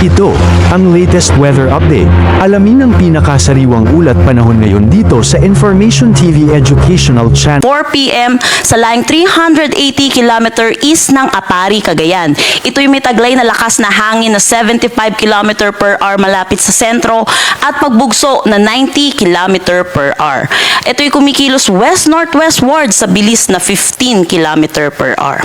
Ito, ang latest weather update. Alamin ang pinakasariwang ulat panahon ngayon dito sa Information TV Educational Channel. 4 p.m. sa layong 380 km east ng Apari, Cagayan. Ito'y may taglay na lakas na hangin na 75 km per hour malapit sa sentro at pagbugso na 90 km per hour. Ito'y kumikilos west-northwestward sa bilis na 15 km per hour.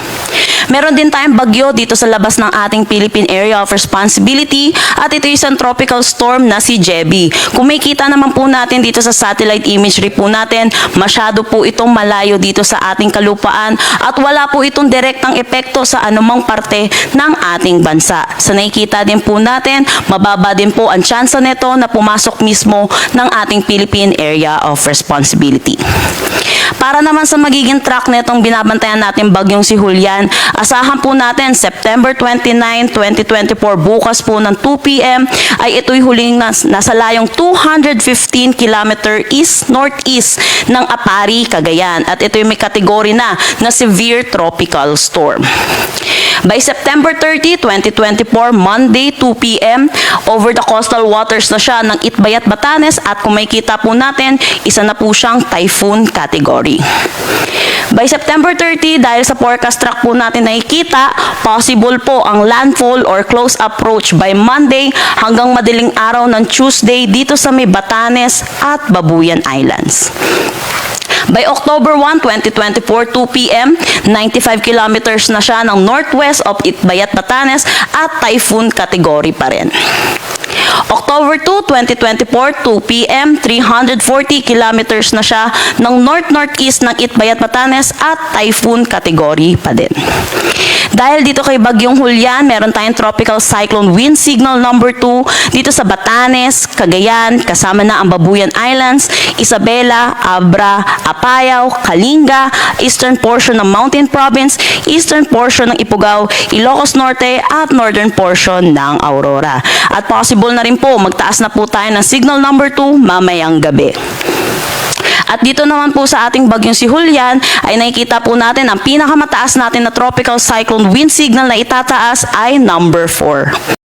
Meron din tayong bagyo dito sa labas ng ating Philippine Area of Responsibility at ito isang tropical storm na si Jebi. Kung may kita naman po natin dito sa satellite imagery po natin, masyado po itong malayo dito sa ating kalupaan at wala po itong direktang epekto sa anumang parte ng ating bansa. Sa nakikita din po natin, mababa din po ang tsansa nito na pumasok mismo ng ating Philippine Area of Responsibility. Para naman sa magiging track netong binabantayan natin bagyong si Julian, asahan po natin September 29, 2024 bukas po ng 2 p.m. ay ito'y huling nasa layong 215 km east-northeast ng Apari, Cagayan at ito'y may kategory na severe tropical storm. By September 30, 2024, Monday, 2 p.m., over the coastal waters na siya ng Itbayat, Batanes at kung may kita po natin, isa na po siyang typhoon category. By September 30, dahil sa forecast track po natin nakikita, possible po ang landfall or close approach by Monday hanggang madaling araw ng Tuesday dito sa may Batanes at Babuyan Islands. By October 1, 2024, 2 p.m., 95 kilometers na siya ng northwest of Itbayat, Batanes at typhoon category pa rin. October 2, 2024, 2 p.m., 340 kilometers na siya ng north-northeast ng Itbayat, Batanes at typhoon category pa din. Dahil dito kay Bagyong Julian, meron tayong tropical cyclone wind signal number 2 dito sa Batanes, Cagayan, kasama na ang Babuyan Islands, Isabela, Abra, Apayao, Kalinga, eastern portion ng Mountain Province, eastern portion ng Ifugao, Ilocos Norte at northern portion ng Aurora. At possible na rin po, magtaas na po tayo ng signal number 2 mamayang gabi. At dito naman po sa ating bagyong si Julian ay nakikita po natin ang pinakamataas natin na tropical cyclone wind signal na itataas ay number 4.